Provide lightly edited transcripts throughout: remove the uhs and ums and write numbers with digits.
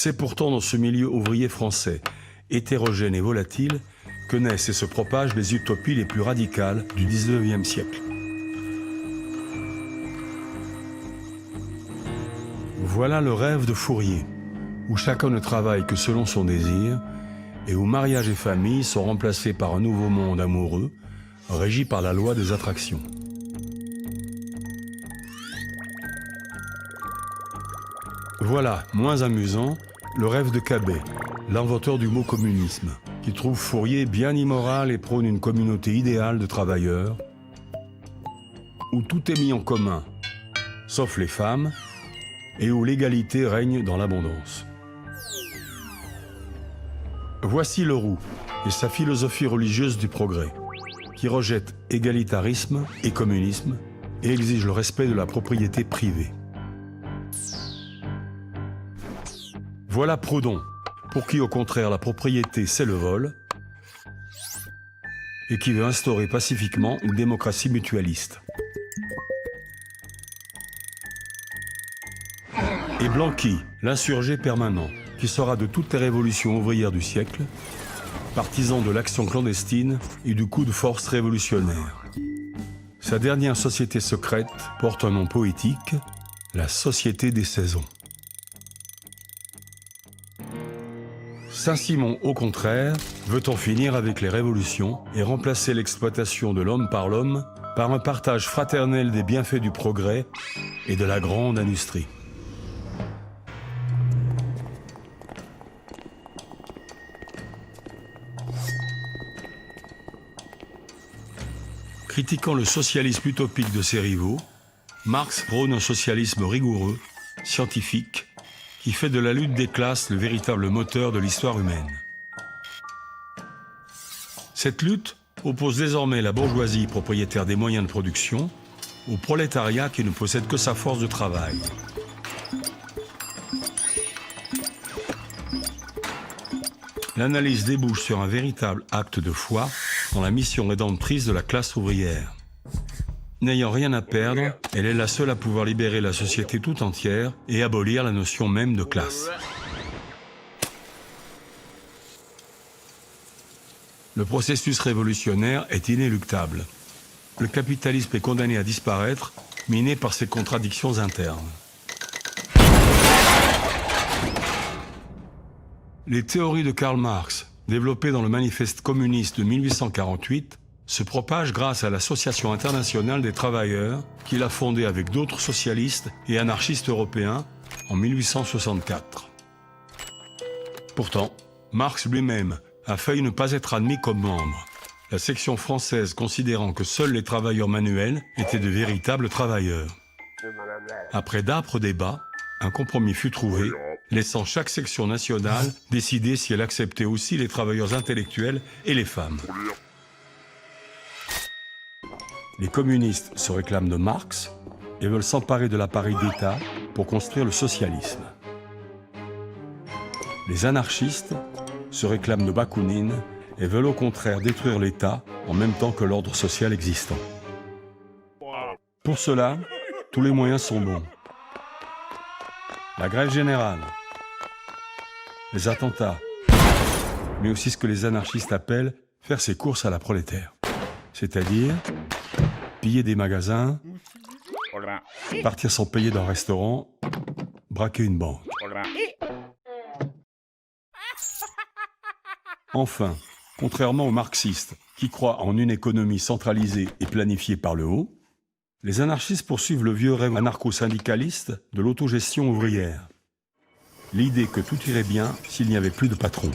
C'est pourtant dans ce milieu ouvrier français, hétérogène et volatile, que naissent et se propagent les utopies les plus radicales du XIXe siècle. Voilà le rêve de Fourier, où chacun ne travaille que selon son désir, et où mariage et famille sont remplacés par un nouveau monde amoureux, régi par la loi des attractions. Voilà, moins amusant, le rêve de Cabet, l'inventeur du mot communisme, qui trouve Fourier bien immoral et prône une communauté idéale de travailleurs, où tout est mis en commun, sauf les femmes, et où l'égalité règne dans l'abondance. Voici Leroux et sa philosophie religieuse du progrès, qui rejette égalitarisme et communisme et exige le respect de la propriété privée. Voilà Proudhon, pour qui au contraire la propriété c'est le vol, et qui veut instaurer pacifiquement une démocratie mutualiste. Et Blanqui, l'insurgé permanent, qui sera de toutes les révolutions ouvrières du siècle, partisan de l'action clandestine et du coup de force révolutionnaire. Sa dernière société secrète porte un nom poétique, la Société des Saisons. Saint-Simon, au contraire, veut en finir avec les révolutions et remplacer l'exploitation de l'homme par un partage fraternel des bienfaits du progrès et de la grande industrie. Critiquant le socialisme utopique de ses rivaux, Marx prône un socialisme rigoureux, scientifique, qui fait de la lutte des classes le véritable moteur de l'histoire humaine. Cette lutte oppose désormais la bourgeoisie propriétaire des moyens de production au prolétariat qui ne possède que sa force de travail. L'analyse débouche sur un véritable acte de foi dans la mission rédemptrice de la classe ouvrière. N'ayant rien à perdre, elle est la seule à pouvoir libérer la société tout entière et abolir la notion même de classe. Le processus révolutionnaire est inéluctable. Le capitalisme est condamné à disparaître, miné par ses contradictions internes. Les théories de Karl Marx, développées dans le Manifeste communiste de 1848, se propagent grâce à l'Association internationale des travailleurs qu'il a fondée avec d'autres socialistes et anarchistes européens en 1864. Pourtant, Marx lui-même a failli ne pas être admis comme membre, la section française considérant que seuls les travailleurs manuels étaient de véritables travailleurs. Après d'âpres débats, un compromis fut trouvé, laissant chaque section nationale décider si elle acceptait aussi les travailleurs intellectuels et les femmes. Les communistes se réclament de Marx et veulent s'emparer de l'appareil d'État pour construire le socialisme. Les anarchistes se réclament de Bakounine et veulent au contraire détruire l'État en même temps que l'ordre social existant. Pour cela, tous les moyens sont bons. La grève générale, les attentats, mais aussi ce que les anarchistes appellent faire ses courses à la prolétaire. C'est-à-dire piller des magasins, partir sans payer d'un restaurant, braquer une banque. Enfin, contrairement aux marxistes qui croient en une économie centralisée et planifiée par le haut, les anarchistes poursuivent le vieux rêve anarcho-syndicaliste de l'autogestion ouvrière. L'idée que tout irait bien s'il n'y avait plus de patrons,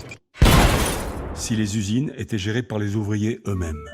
si les usines étaient gérées par les ouvriers eux-mêmes.